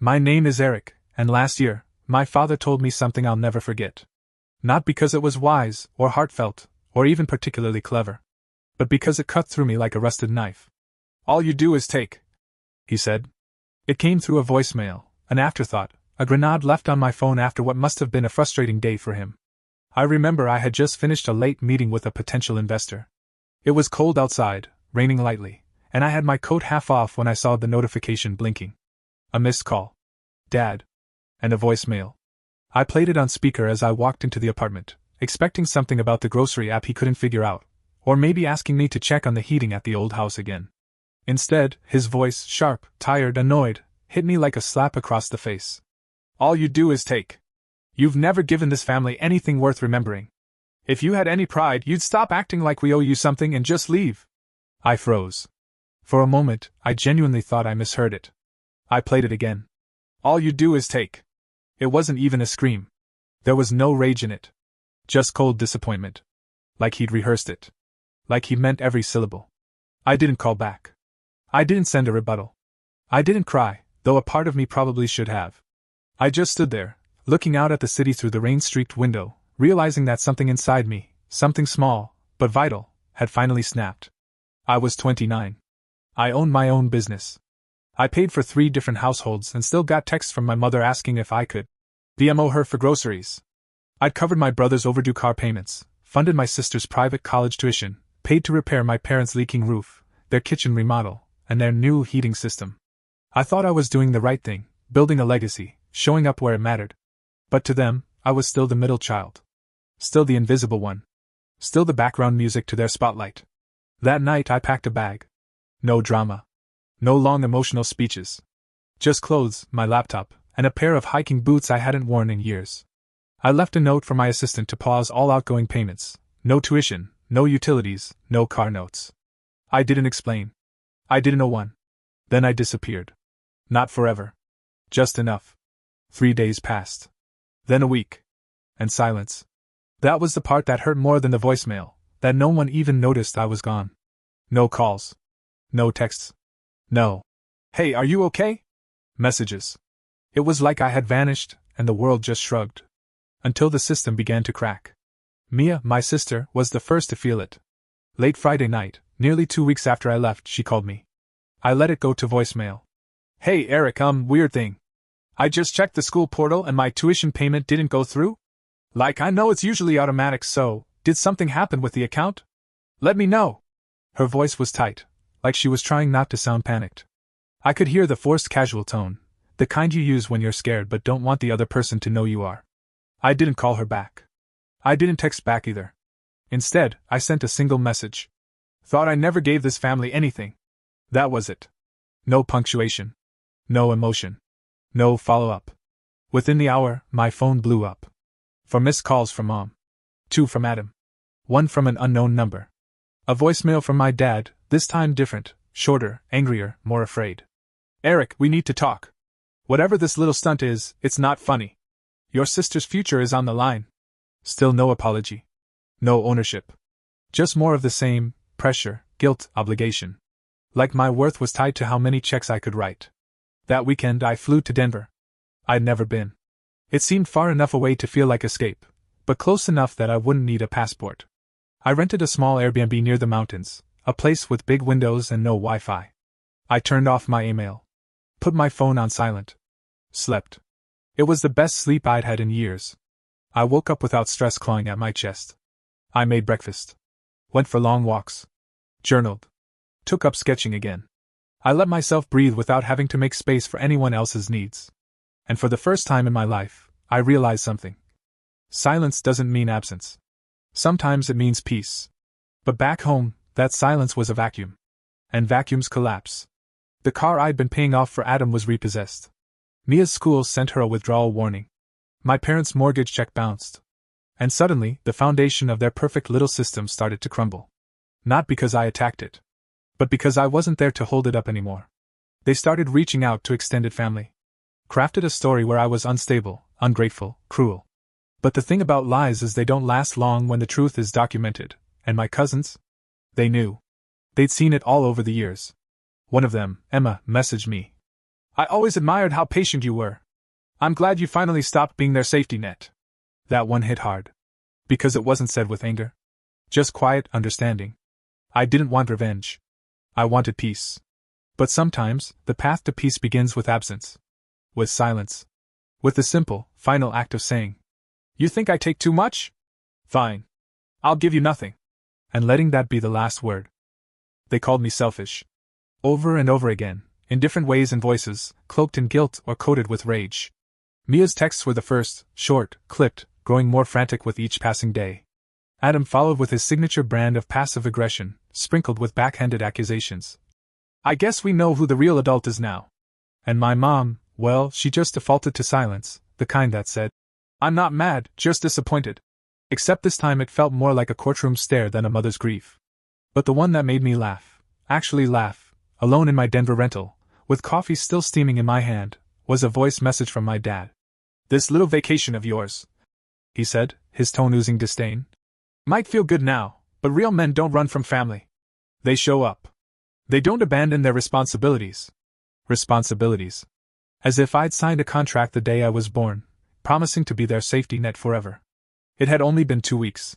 My name is Eric, and last year, my father told me something I'll never forget. Not because it was wise, or heartfelt, or even particularly clever, but because it cut through me like a rusted knife. All you do is take, he said. It came through a voicemail, an afterthought, a grenade left on my phone after what must have been a frustrating day for him. I remember I had just finished a late meeting with a potential investor. It was cold outside, raining lightly, and I had my coat half off when I saw the notification blinking. A missed call. Dad. And a voicemail. I played it on speaker as I walked into the apartment, expecting something about the grocery app he couldn't figure out, or maybe asking me to check on the heating at the old house again. Instead, his voice, sharp, tired, annoyed, hit me like a slap across the face. All you do is take. You've never given this family anything worth remembering. If you had any pride, you'd stop acting like we owe you something and just leave. I froze. For a moment, I genuinely thought I misheard it. I played it again. All you do is take. It wasn't even a scream. There was no rage in it. Just cold disappointment. Like he'd rehearsed it. Like he meant every syllable. I didn't call back. I didn't send a rebuttal. I didn't cry, though a part of me probably should have. I just stood there, looking out at the city through the rain-streaked window, realizing that something inside me, something small, but vital, had finally snapped. I was 29. I owned my own business. I paid for 3 different households and still got texts from my mother asking if I could BMO her for groceries. I'd covered my brother's overdue car payments, funded my sister's private college tuition, paid to repair my parents' leaking roof, their kitchen remodel, and their new heating system. I thought I was doing the right thing, building a legacy, showing up where it mattered. But to them, I was still the middle child. Still the invisible one. Still the background music to their spotlight. That night I packed a bag. No drama. No long emotional speeches. Just clothes, my laptop, and a pair of hiking boots I hadn't worn in years. I left a note for my assistant to pause all outgoing payments. No tuition, no utilities, no car notes. I didn't explain. I didn't know one. Then I disappeared. Not forever. Just enough. 3 days passed. Then a week. And silence. That was the part that hurt more than the voicemail, that no one even noticed I was gone. No calls. No texts. No. Hey, are you okay? Messages. It was like I had vanished, and the world just shrugged. Until the system began to crack. Mia, my sister, was the first to feel it. Late Friday night, nearly 2 weeks after I left, she called me. I let it go to voicemail. Hey Eric, weird thing. I just checked the school portal and my tuition payment didn't go through? Like, I know it's usually automatic, so, did something happen with the account? Let me know. Her voice was tight, like she was trying not to sound panicked. I could hear the forced casual tone, the kind you use when you're scared but don't want the other person to know you are. I didn't call her back. I didn't text back either. Instead, I sent a single message. Thought I never gave this family anything. That was it. No punctuation. No emotion. No follow-up. Within the hour, my phone blew up. 4 missed calls from Mom. 2 from Adam. 1 from an unknown number. A voicemail from my dad, this time different, shorter, angrier, more afraid. Eric, we need to talk. Whatever this little stunt is, it's not funny. Your sister's future is on the line. Still no apology. No ownership. Just more of the same, pressure, guilt, obligation. Like my worth was tied to how many checks I could write. That weekend I flew to Denver. I'd never been. It seemed far enough away to feel like escape, but close enough that I wouldn't need a passport. I rented a small Airbnb near the mountains, a place with big windows and no Wi-Fi. I turned off my email. Put my phone on silent. Slept. It was the best sleep I'd had in years. I woke up without stress clawing at my chest. I made breakfast. Went for long walks. Journaled. Took up sketching again. I let myself breathe without having to make space for anyone else's needs. And for the first time in my life, I realized something. Silence doesn't mean absence. Sometimes it means peace. But back home, that silence was a vacuum. And vacuums collapse. The car I'd been paying off for Adam was repossessed. Mia's school sent her a withdrawal warning. My parents' mortgage check bounced. And suddenly, the foundation of their perfect little system started to crumble. Not because I attacked it, but because I wasn't there to hold it up anymore. They started reaching out to extended family. Crafted a story where I was unstable, ungrateful, cruel. But the thing about lies is they don't last long when the truth is documented, and my cousins? They knew. They'd seen it all over the years. One of them, Emma, messaged me. I always admired how patient you were. I'm glad you finally stopped being their safety net. That one hit hard. Because it wasn't said with anger. Just quiet understanding. I didn't want revenge. I wanted peace. But sometimes, the path to peace begins with absence. With silence. With the simple, final act of saying, "You think I take too much? Fine. I'll give you nothing." And letting that be the last word. They called me selfish. Over and over again, in different ways and voices, cloaked in guilt or coated with rage. Mia's texts were the first, short, clipped, growing more frantic with each passing day. Adam followed with his signature brand of passive aggression, sprinkled with backhanded accusations. "I guess we know who the real adult is now." And my mom, well, she just defaulted to silence, the kind that said, "I'm not mad, just disappointed." Except this time it felt more like a courtroom stare than a mother's grief. But the one that made me laugh, actually laugh, alone in my Denver rental, with coffee still steaming in my hand, was a voice message from my dad. "This little vacation of yours," he said, his tone oozing disdain, "might feel good now, but real men don't run from family. They show up. They don't abandon their responsibilities." Responsibilities. As if I'd signed a contract the day I was born, promising to be their safety net forever. It had only been 2 weeks.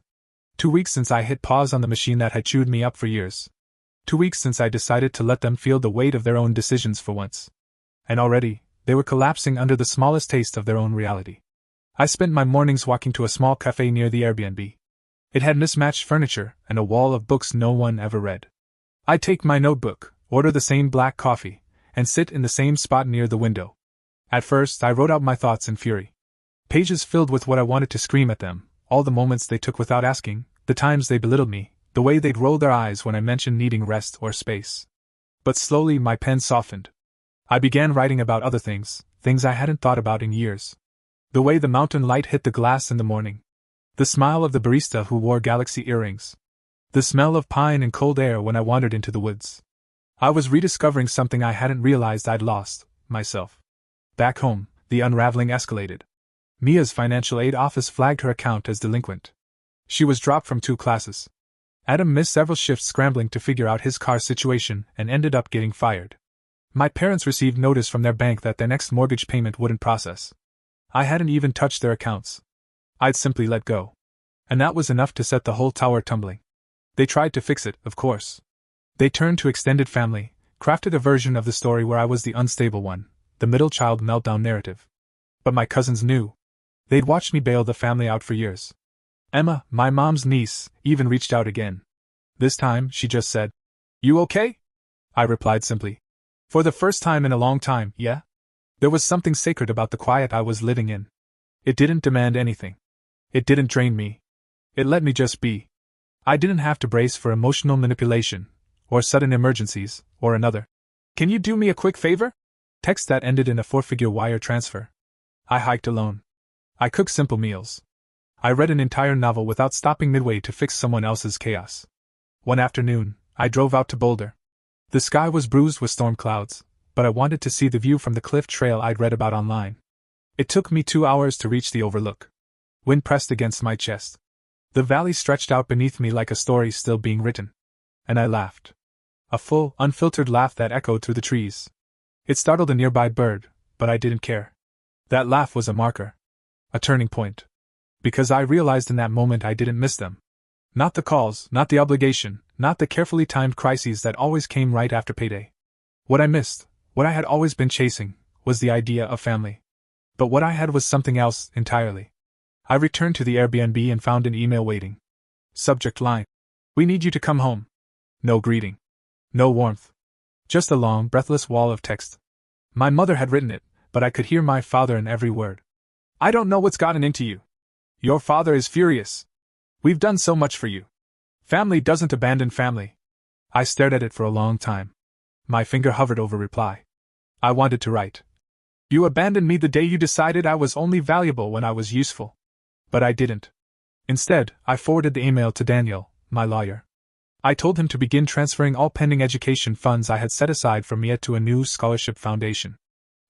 2 weeks since I hit pause on the machine that had chewed me up for years. 2 weeks since I decided to let them feel the weight of their own decisions for once. And already, they were collapsing under the smallest taste of their own reality. I spent my mornings walking to a small cafe near the Airbnb. It had mismatched furniture and a wall of books no one ever read. I'd take my notebook, order the same black coffee, and sit in the same spot near the window. At first, I wrote out my thoughts in fury. Pages filled with what I wanted to scream at them, all the moments they took without asking, the times they belittled me, the way they'd roll their eyes when I mentioned needing rest or space. But slowly my pen softened. I began writing about other things, things I hadn't thought about in years. The way the mountain light hit the glass in the morning. The smile of the barista who wore galaxy earrings. The smell of pine and cold air when I wandered into the woods. I was rediscovering something I hadn't realized I'd lost, myself. Back home, the unraveling escalated. Mia's financial aid office flagged her account as delinquent. She was dropped from 2 classes. Adam missed several shifts scrambling to figure out his car situation and ended up getting fired. My parents received notice from their bank that their next mortgage payment wouldn't process. I hadn't even touched their accounts. I'd simply let go. And that was enough to set the whole tower tumbling. They tried to fix it, of course. They turned to extended family, crafted a version of the story where I was the unstable one, the middle child meltdown narrative. But my cousins knew. They'd watched me bail the family out for years. Emma, my mom's niece, even reached out again. This time, she just said, "You okay?" I replied simply. For the first time in a long time, yeah. There was something sacred about the quiet I was living in. It didn't demand anything. It didn't drain me. It let me just be. I didn't have to brace for emotional manipulation, or sudden emergencies, or another. "Can you do me a quick favor?" Text that ended in a 4-figure wire transfer. I hiked alone. I cooked simple meals. I read an entire novel without stopping midway to fix someone else's chaos. One afternoon, I drove out to Boulder. The sky was bruised with storm clouds, but I wanted to see the view from the cliff trail I'd read about online. It took me 2 hours to reach the overlook. Wind pressed against my chest. The valley stretched out beneath me like a story still being written. And I laughed. A full, unfiltered laugh that echoed through the trees. It startled a nearby bird, but I didn't care. That laugh was a marker. A turning point. Because I realized in that moment I didn't miss them. Not the calls, not the obligation, not the carefully timed crises that always came right after payday. What I missed, what I had always been chasing, was the idea of family. But what I had was something else entirely. I returned to the Airbnb and found an email waiting. Subject line: "We need you to come home." No greeting. No warmth. Just a long, breathless wall of text. My mother had written it, but I could hear my father in every word. "I don't know what's gotten into you. Your father is furious. We've done so much for you. Family doesn't abandon family." I stared at it for a long time. My finger hovered over reply. I wanted to write. "You abandoned me the day you decided I was only valuable when I was useful." But I didn't. Instead, I forwarded the email to Daniel, my lawyer. I told him to begin transferring all pending education funds I had set aside for Mia to a new scholarship foundation.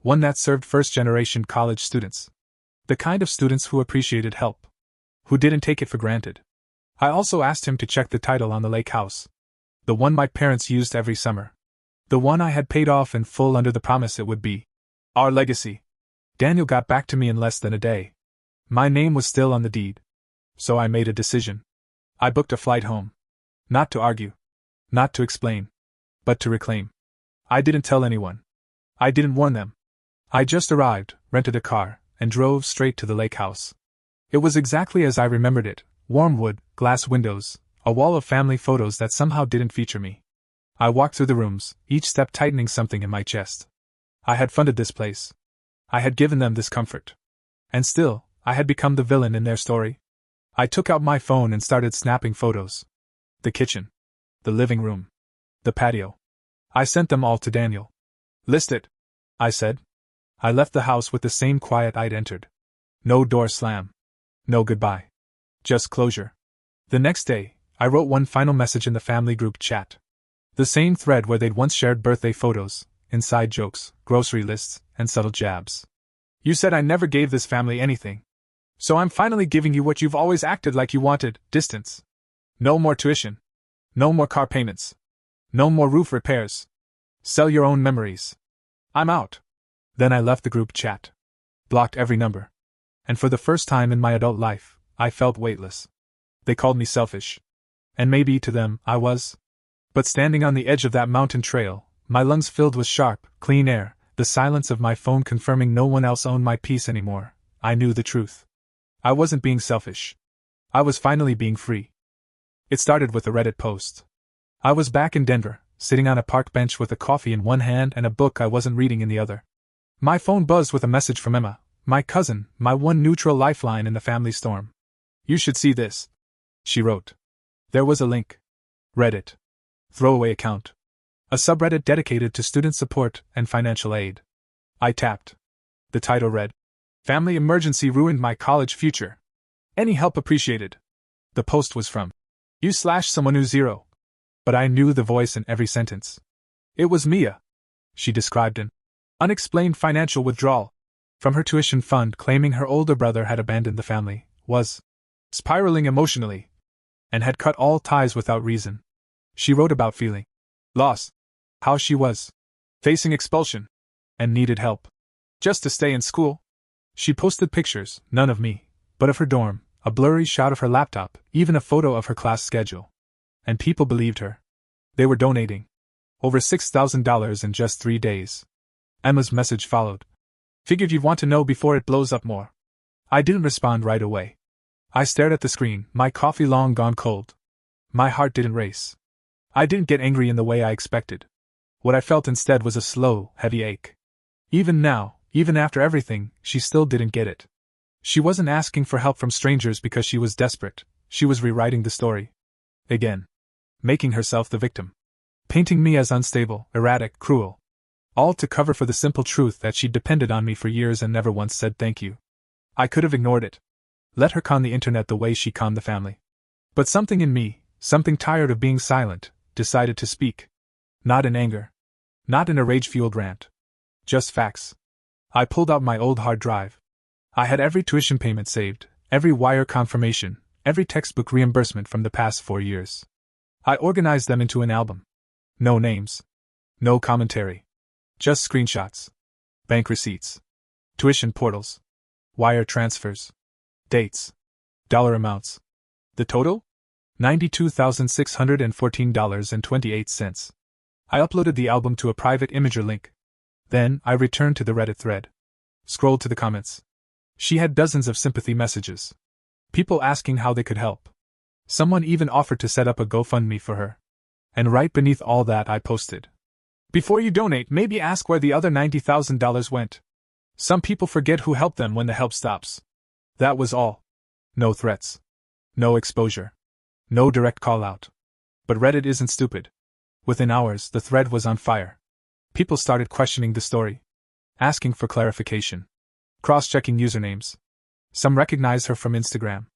One that served first-generation college students. The kind of students who appreciated help. Who didn't take it for granted. I also asked him to check the title on the lake house. The one my parents used every summer. The one I had paid off in full under the promise it would be Our legacy. Daniel got back to me in less than a day. My name was still on the deed. So I made a decision. I booked a flight home. Not to argue. Not to explain. But to reclaim. I didn't tell anyone. I didn't warn them. I just arrived, rented a car, and drove straight to the lake house. It was exactly as I remembered it: warm wood, glass windows, a wall of family photos that somehow didn't feature me. I walked through the rooms, each step tightening something in my chest. I had funded this place. I had given them this comfort. And still, I had become the villain in their story. I took out my phone and started snapping photos. The kitchen. The living room. The patio. I sent them all to Daniel. "List it," I said. I left the house with the same quiet I'd entered. No door slam. No goodbye. Just closure. The next day, I wrote one final message in the family group chat. The same thread where they'd once shared birthday photos, inside jokes, grocery lists, and subtle jabs. "You said I never gave this family anything. So I'm finally giving you what you've always acted like you wanted: distance. No more tuition. No more car payments. No more roof repairs. Sell your own memories. I'm out." Then I left the group chat. Blocked every number. And for the first time in my adult life, I felt weightless. They called me selfish. And maybe to them, I was. But standing on the edge of that mountain trail, my lungs filled with sharp, clean air, the silence of my phone confirming no one else owned my peace anymore, I knew the truth. I wasn't being selfish. I was finally being free. It started with a Reddit post. I was back in Denver, sitting on a park bench with a coffee in one hand and a book I wasn't reading in the other. My phone buzzed with a message from Emma, my cousin, my one neutral lifeline in the family storm. "You should see this," she wrote. There was a link. Reddit. Throwaway account. A subreddit dedicated to student support and financial aid. I tapped. The title read, "Family emergency ruined my college future. Any help appreciated." The post was from you/someone who 0. But I knew the voice in every sentence. It was Mia. She described an unexplained financial withdrawal from her tuition fund, claiming her older brother had abandoned the family, was spiraling emotionally, and had cut all ties without reason. She wrote about feeling lost, how she was facing expulsion, and needed help just to stay in school. She posted pictures, none of me, but of her dorm, a blurry shot of her laptop, even a photo of her class schedule. And people believed her. They were donating over $6,000 in just 3 days. Emma's message followed. "Figured you'd want to know before it blows up more." I didn't respond right away. I stared at the screen, my coffee long gone cold. My heart didn't race. I didn't get angry in the way I expected. What I felt instead was a slow, heavy ache. Even now, even after everything, she still didn't get it. She wasn't asking for help from strangers because she was desperate. She was rewriting the story. Again. Making herself the victim. Painting me as unstable, erratic, cruel. All to cover for the simple truth that she'd depended on me for years and never once said thank you. I could have ignored it. Let her con the internet the way she conned the family. But something in me, something tired of being silent, decided to speak. Not in anger. Not in a rage-fueled rant. Just facts. I pulled out my old hard drive. I had every tuition payment saved, every wire confirmation, every textbook reimbursement from the past 4 years. I organized them into an album. No names. No commentary. Just screenshots. Bank receipts. Tuition portals. Wire transfers. Dates. Dollar amounts. The total? $92,614.28. I uploaded the album to a private Imager link. Then, I returned to the Reddit thread. Scrolled to the comments. She had dozens of sympathy messages. People asking how they could help. Someone even offered to set up a GoFundMe for her. And right beneath all that I posted, "Before you donate, maybe ask where the other $90,000 went. Some people forget who helped them when the help stops." That was all. No threats. No exposure. No direct call-out. But Reddit isn't stupid. Within hours, the thread was on fire. People started questioning the story. Asking for clarification. Cross-checking usernames. Some recognized her from Instagram.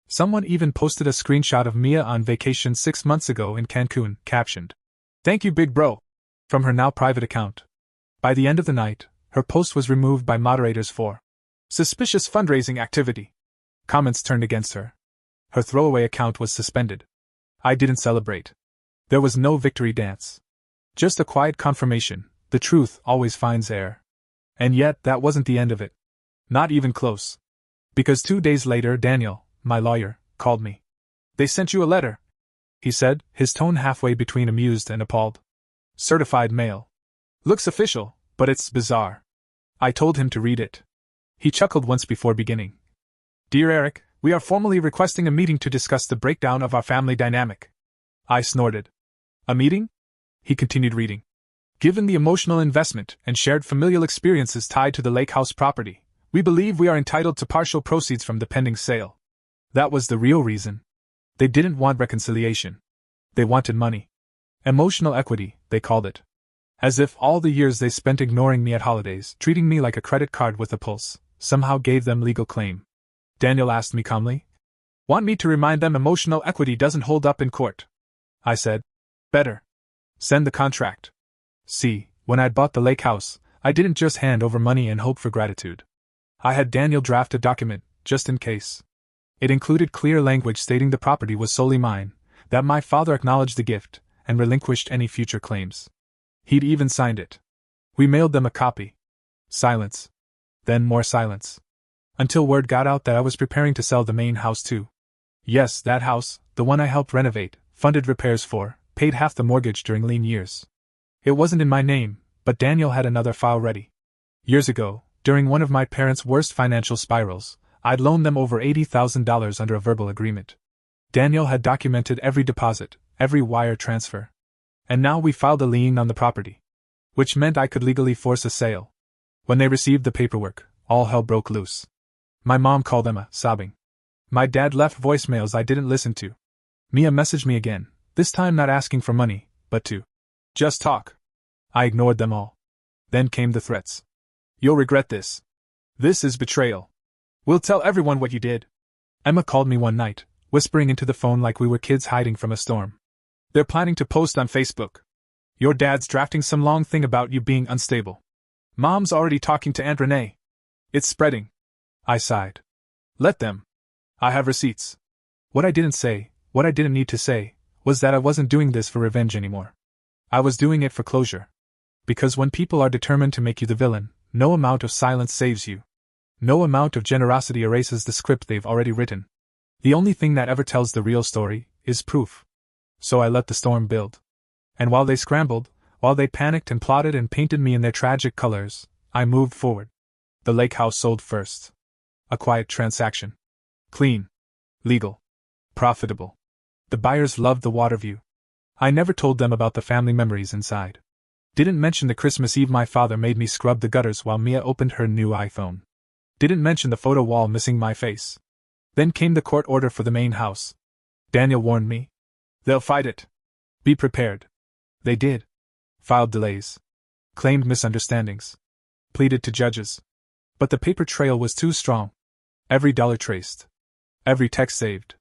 Someone even posted a screenshot of Mia on vacation 6 months ago in Cancun, captioned, "Thank you, big bro," from her now private account. By the end of the night, her post was removed by moderators for suspicious fundraising activity. Comments turned against her. Her throwaway account was suspended. I didn't celebrate. There was no victory dance. Just a quiet confirmation: the truth always finds air. And yet, that wasn't the end of it. Not even close. Because 2 days later, Daniel, my lawyer, called me. "They sent you a letter," he said, his tone halfway between amused and appalled. "Certified mail. Looks official, but it's bizarre." I told him to read it. He chuckled once before beginning. "Dear Eric, we are formally requesting a meeting to discuss the breakdown of our family dynamic." I snorted. "A meeting?" He continued reading. "Given the emotional investment and shared familial experiences tied to the lake house property, we believe we are entitled to partial proceeds from the pending sale." That was the real reason. They didn't want reconciliation. They wanted money. Emotional equity, they called it. As if all the years they spent ignoring me at holidays, treating me like a credit card with a pulse, somehow gave them legal claim. Daniel asked me calmly. "Want me to remind them emotional equity doesn't hold up in court?" I said. "Better. Send the contract." See, when I'd bought the lake house, I didn't just hand over money and hope for gratitude. I had Daniel draft a document, just in case. It included clear language stating the property was solely mine, that my father acknowledged the gift, and relinquished any future claims. He'd even signed it. We mailed them a copy. Silence. Then more silence. Until word got out that I was preparing to sell the main house too. Yes, that house, the one I helped renovate, funded repairs for, paid half the mortgage during lean years. It wasn't in my name, but Daniel had another file ready. Years ago, during one of my parents' worst financial spirals, I'd loaned them over $80,000 under a verbal agreement. Daniel had documented every deposit, every wire transfer. And now we filed a lien on the property. Which meant I could legally force a sale. When they received the paperwork, all hell broke loose. My mom called Emma, sobbing. My dad left voicemails I didn't listen to. Mia messaged me again, this time not asking for money, but to just talk. I ignored them all. Then came the threats. "You'll regret this. This is betrayal. We'll tell everyone what you did." Emma called me one night, whispering into the phone like we were kids hiding from a storm. "They're planning to post on Facebook. Your dad's drafting some long thing about you being unstable. Mom's already talking to Aunt Renee. It's spreading." I sighed. "Let them. I have receipts." What I didn't say, what I didn't need to say, was that I wasn't doing this for revenge anymore. I was doing it for closure. Because when people are determined to make you the villain, no amount of silence saves you. No amount of generosity erases the script they've already written. The only thing that ever tells the real story is proof. So I let the storm build. And while they scrambled, while they panicked and plotted and painted me in their tragic colors, I moved forward. The lake house sold first. A quiet transaction. Clean. Legal. Profitable. The buyers loved the water view. I never told them about the family memories inside. Didn't mention the Christmas Eve my father made me scrub the gutters while Mia opened her new iPhone. Didn't mention the photo wall missing my face. Then came the court order for the main house. Daniel warned me. "They'll fight it. Be prepared." They did. Filed delays. Claimed misunderstandings. Pleaded to judges. But the paper trail was too strong. Every dollar traced. Every text saved.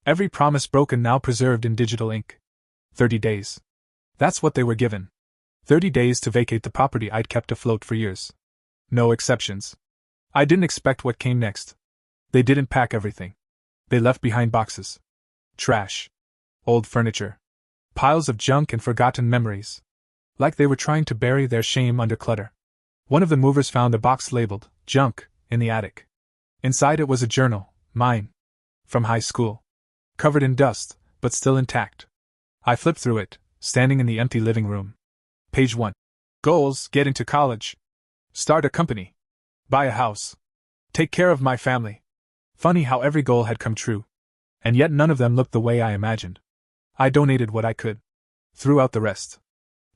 Every promise broken now preserved in digital ink. 30 days. That's what they were given. 30 days to vacate the property I'd kept afloat for years. No exceptions. I didn't expect what came next. They didn't pack everything. They left behind boxes. Trash. Old furniture. Piles of junk and forgotten memories. Like they were trying to bury their shame under clutter. One of the movers found a box labeled, "Junk," in the attic. Inside it was a journal, mine. From high school. Covered in dust, but still intact. I flipped through it, standing in the empty living room. Page 1. Goals: get into college. Start a company. Buy a house. Take care of my family. Funny how every goal had come true. And yet none of them looked the way I imagined. I donated what I could. Threw out the rest.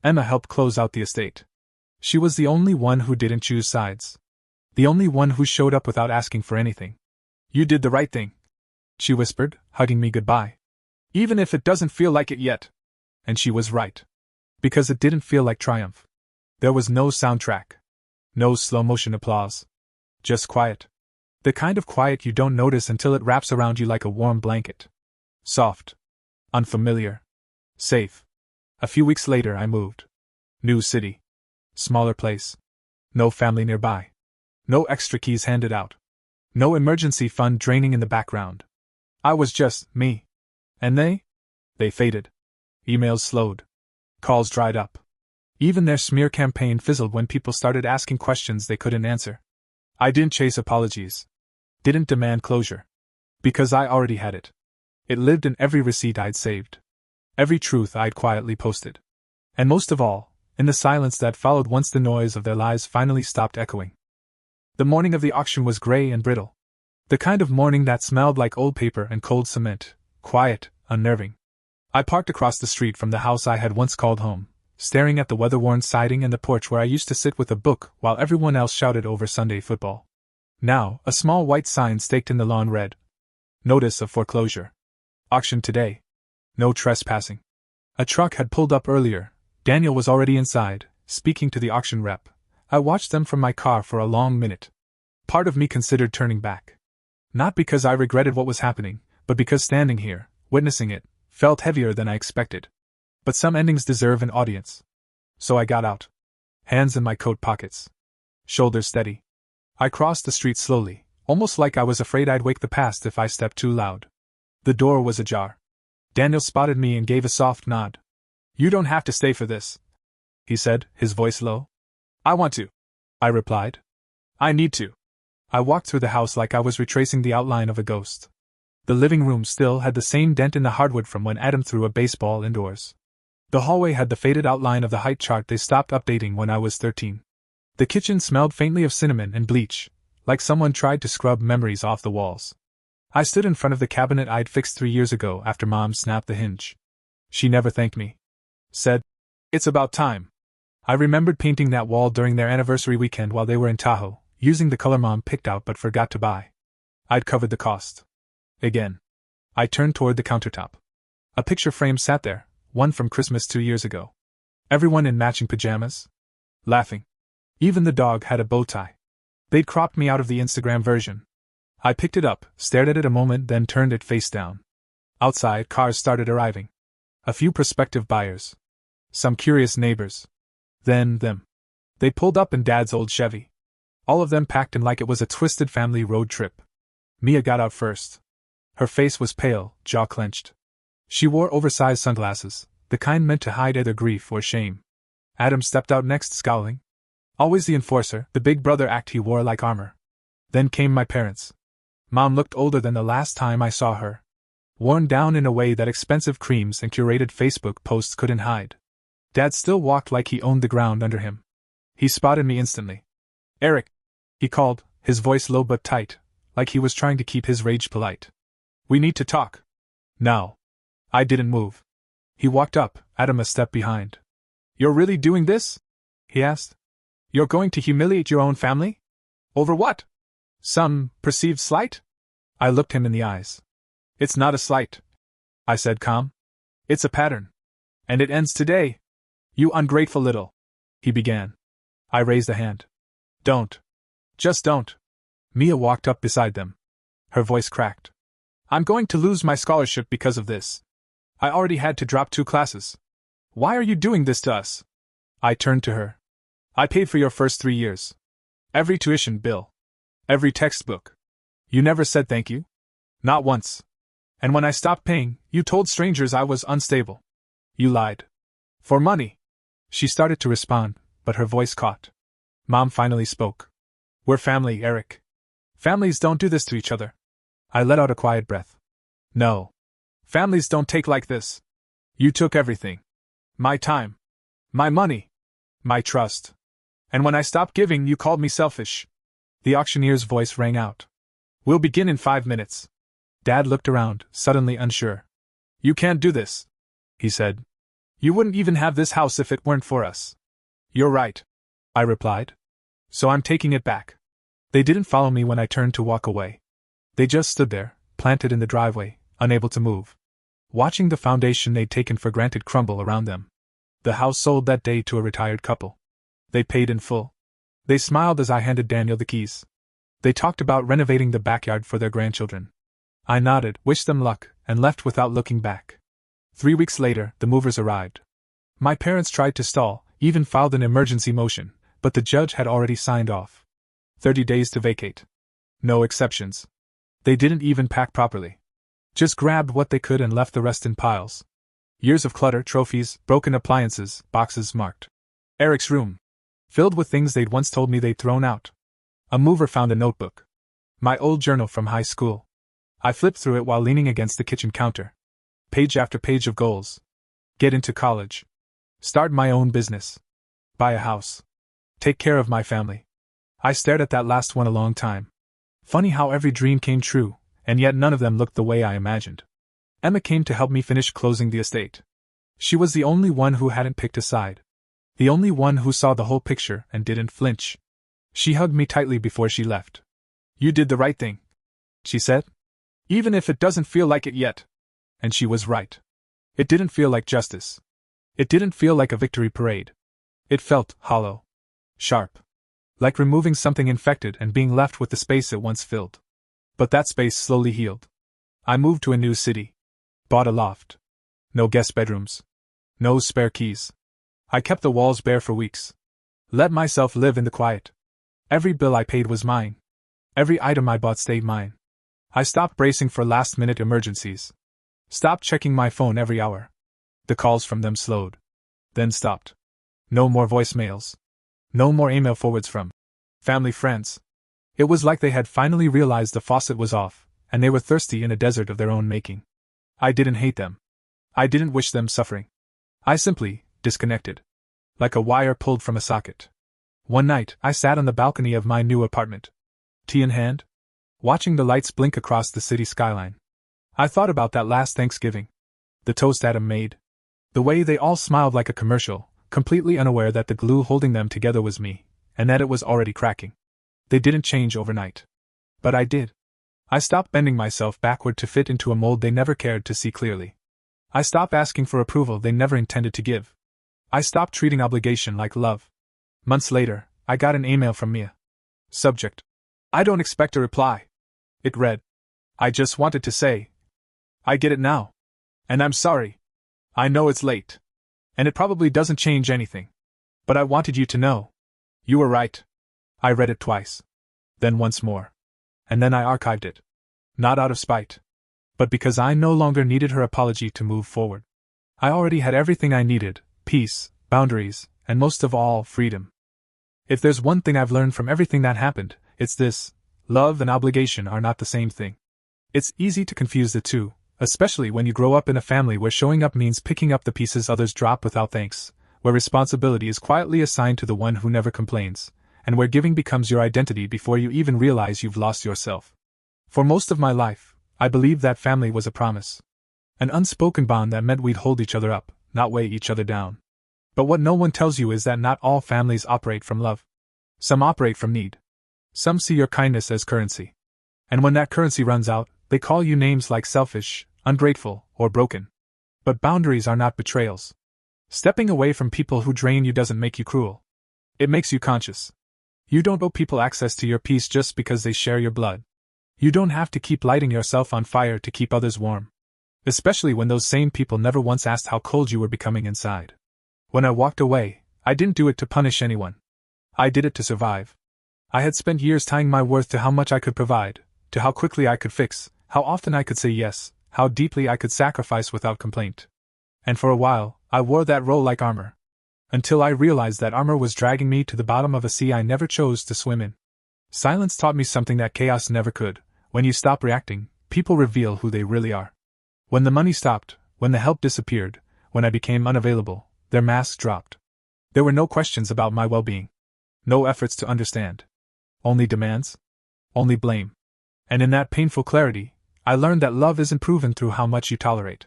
Emma helped close out the estate. She was the only one who didn't choose sides. The only one who showed up without asking for anything. "You did the right thing," she whispered, hugging me goodbye. "Even if it doesn't feel like it yet." And she was right. Because it didn't feel like triumph. There was no soundtrack. No slow-motion applause. Just quiet. The kind of quiet you don't notice until it wraps around you like a warm blanket. Soft. Unfamiliar. Safe. A few weeks later I moved. New city. Smaller place. No family nearby. No extra keys handed out. No emergency fund draining in the background. I was just me. And they? They faded. Emails slowed. Calls dried up. Even their smear campaign fizzled when people started asking questions they couldn't answer. I didn't chase apologies. Didn't demand closure. Because I already had it. It lived in every receipt I'd saved. Every truth I'd quietly posted. And most of all, in the silence that followed once the noise of their lies finally stopped echoing. The morning of the auction was gray and brittle. The kind of morning that smelled like old paper and cold cement, quiet, unnerving. I parked across the street from the house I had once called home, staring at the weather-worn siding and the porch where I used to sit with a book while everyone else shouted over Sunday football. Now, a small white sign staked in the lawn read, "Notice of foreclosure. Auction today. No trespassing." A truck had pulled up earlier. Daniel was already inside, speaking to the auction rep. I watched them from my car for a long minute. Part of me considered turning back. Not because I regretted what was happening, but because standing here, witnessing it, felt heavier than I expected. But some endings deserve an audience. So I got out. Hands in my coat pockets. Shoulders steady. I crossed the street slowly, almost like I was afraid I'd wake the past if I stepped too loud. The door was ajar. Daniel spotted me and gave a soft nod. "You don't have to stay for this," he said, his voice low. "I want to," I replied. "I need to." I walked through the house like I was retracing the outline of a ghost. The living room still had the same dent in the hardwood from when Adam threw a baseball indoors. The hallway had the faded outline of the height chart they stopped updating when I was 13. The kitchen smelled faintly of cinnamon and bleach, like someone tried to scrub memories off the walls. I stood in front of the cabinet I'd fixed 3 years ago after Mom snapped the hinge. She never thanked me. Said, "It's about time." I remembered painting that wall during their anniversary weekend while they were in Tahoe, using the color Mom picked out but forgot to buy. I'd covered the cost. Again. I turned toward the countertop. A picture frame sat there, one from Christmas 2 years ago. Everyone in matching pajamas. Laughing. Even the dog had a bow tie. They'd cropped me out of the Instagram version. I picked it up, stared at it a moment, then turned it face down. Outside, cars started arriving. A few prospective buyers. Some curious neighbors. Then them. They pulled up in Dad's old Chevy. All of them packed in like it was a twisted family road trip. Mia got out first. Her face was pale, jaw clenched. She wore oversized sunglasses, the kind meant to hide either grief or shame. Adam stepped out next, scowling. Always the enforcer, the big brother act he wore like armor. Then came my parents. Mom looked older than the last time I saw her. Worn down in a way that expensive creams and curated Facebook posts couldn't hide. Dad still walked like he owned the ground under him. He spotted me instantly. "Eric," he called, his voice low but tight, like he was trying to keep his rage polite. "We need to talk. Now." I didn't move. He walked up, Adam a step behind. "You're really doing this?" he asked. "You're going to humiliate your own family? Over what? Some perceived slight?" I looked him in the eyes. "It's not a slight," I said calm. "It's a pattern. And it ends today. You ungrateful little," he began. I raised a hand. "Don't. Just don't." Mia walked up beside them. Her voice cracked. "I'm going to lose my scholarship because of this. I already had to drop 2 classes. Why are you doing this to us?" I turned to her. "I paid for your first 3 years. Every tuition bill. Every textbook. You never said thank you? Not once. And when I stopped paying, you told strangers I was unstable. You lied. For money." She started to respond, but her voice caught. Mom finally spoke. "We're family, Eric. Families don't do this to each other." I let out a quiet breath. "No. Families don't take like this. You took everything. My time. My money. My trust. And when I stopped giving, you called me selfish." The auctioneer's voice rang out. "We'll begin in 5 minutes." Dad looked around, suddenly unsure. "You can't do this," he said. "You wouldn't even have this house if it weren't for us." "You're right," I replied. "So I'm taking it back." They didn't follow me when I turned to walk away. They just stood there, planted in the driveway, unable to move. Watching the foundation they'd taken for granted crumble around them. The house sold that day to a retired couple. They paid in full. They smiled as I handed Daniel the keys. They talked about renovating the backyard for their grandchildren. I nodded, wished them luck, and left without looking back. 3 weeks later, the movers arrived. My parents tried to stall, even filed an emergency motion, but the judge had already signed off. 30 days to vacate. No exceptions. They didn't even pack properly. Just grabbed what they could and left the rest in piles. Years of clutter, trophies, broken appliances, boxes marked Eric's room, filled with things they'd once told me they'd thrown out. A mover found a notebook. My old journal from high school. I flipped through it while leaning against the kitchen counter. Page after page of goals. Get into college. Start my own business. Buy a house. Take care of my family. I stared at that last one a long time. Funny how every dream came true, and yet none of them looked the way I imagined. Emma came to help me finish closing the estate. She was the only one who hadn't picked a side. The only one who saw the whole picture and didn't flinch. She hugged me tightly before she left. You did the right thing, she said. Even if it doesn't feel like it yet. And she was right. It didn't feel like justice. It didn't feel like a victory parade. It felt hollow. Sharp. Like removing something infected and being left with the space it once filled. But that space slowly healed. I moved to a new city. Bought a loft. No guest bedrooms. No spare keys. I kept the walls bare for weeks. Let myself live in the quiet. Every bill I paid was mine. Every item I bought stayed mine. I stopped bracing for last-minute emergencies. Stopped checking my phone every hour. The calls from them slowed. Then stopped. No more voicemails. No more email forwards from family friends. It was like they had finally realized the faucet was off, and they were thirsty in a desert of their own making. I didn't hate them. I didn't wish them suffering. I simply disconnected. Like a wire pulled from a socket. One night, I sat on the balcony of my new apartment. Tea in hand? Watching the lights blink across the city skyline. I thought about that last Thanksgiving. The toast Adam made. The way they all smiled like a commercial, completely unaware that the glue holding them together was me, and that it was already cracking. They didn't change overnight. But I did. I stopped bending myself backward to fit into a mold they never cared to see clearly. I stopped asking for approval they never intended to give. I stopped treating obligation like love. Months later, I got an email from Mia. Subject: I don't expect a reply. It read: I just wanted to say, I get it now. And I'm sorry. I know it's late. And it probably doesn't change anything. But I wanted you to know. You were right. I read it twice. Then once more. And then I archived it. Not out of spite. But because I no longer needed her apology to move forward. I already had everything I needed: peace, boundaries, and most of all, freedom. If there's one thing I've learned from everything that happened, it's this: love and obligation are not the same thing. It's easy to confuse the two, especially when you grow up in a family where showing up means picking up the pieces others drop without thanks, where responsibility is quietly assigned to the one who never complains, and where giving becomes your identity before you even realize you've lost yourself. For most of my life, I believed that family was a promise. An unspoken bond that meant we'd hold each other up, not weigh each other down. But what no one tells you is that not all families operate from love. Some operate from need. Some see your kindness as currency. And when that currency runs out, they call you names like selfish, ungrateful, or broken. But boundaries are not betrayals. Stepping away from people who drain you doesn't make you cruel. It makes you conscious. You don't owe people access to your peace just because they share your blood. You don't have to keep lighting yourself on fire to keep others warm. Especially when those same people never once asked how cold you were becoming inside. When I walked away, I didn't do it to punish anyone. I did it to survive. I had spent years tying my worth to how much I could provide, to how quickly I could fix, how often I could say yes, how deeply I could sacrifice without complaint. And for a while, I wore that role like armor. Until I realized that armor was dragging me to the bottom of a sea I never chose to swim in. Silence taught me something that chaos never could. When you stop reacting, people reveal who they really are. When the money stopped, when the help disappeared, when I became unavailable, their masks dropped. There were no questions about my well-being. No efforts to understand. Only demands. Only blame. And in that painful clarity, I learned that love isn't proven through how much you tolerate.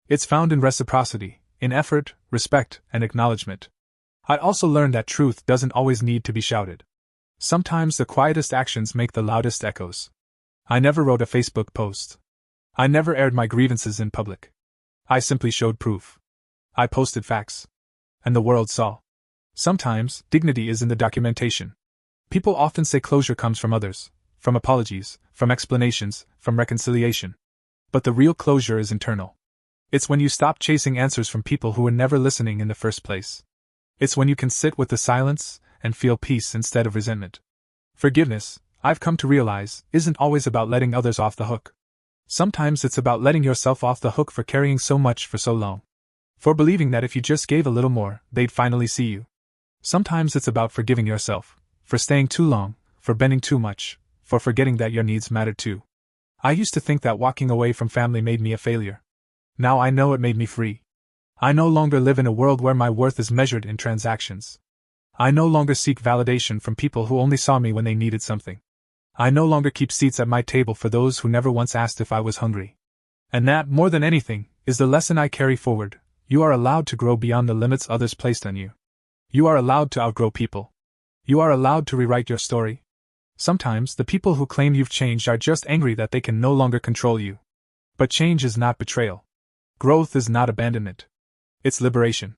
It's found in reciprocity, in effort, respect, and acknowledgement. I also learned that truth doesn't always need to be shouted. Sometimes the quietest actions make the loudest echoes. I never wrote a Facebook post. I never aired my grievances in public. I simply showed proof. I posted facts. And the world saw. Sometimes, dignity is in the documentation. People often say closure comes from others, from apologies, from explanations, from reconciliation. But the real closure is internal. It's when you stop chasing answers from people who were never listening in the first place. It's when you can sit with the silence and feel peace instead of resentment. Forgiveness, I've come to realize, isn't always about letting others off the hook. Sometimes it's about letting yourself off the hook for carrying so much for so long. For believing that if you just gave a little more, they'd finally see you. Sometimes it's about forgiving yourself, for staying too long, for bending too much, for forgetting that your needs matter too. I used to think that walking away from family made me a failure. Now I know it made me free. I no longer live in a world where my worth is measured in transactions. I no longer seek validation from people who only saw me when they needed something. I no longer keep seats at my table for those who never once asked if I was hungry. And that, more than anything, is the lesson I carry forward. You are allowed to grow beyond the limits others placed on you. You are allowed to outgrow people. You are allowed to rewrite your story. Sometimes the people who claim you've changed are just angry that they can no longer control you. But change is not betrayal. Growth is not abandonment. It's liberation.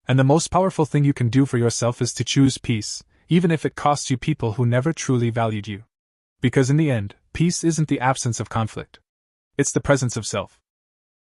And the most powerful thing you can do for yourself is to choose peace, even if it costs you people who never truly valued you. Because in the end, peace isn't the absence of conflict. It's the presence of self.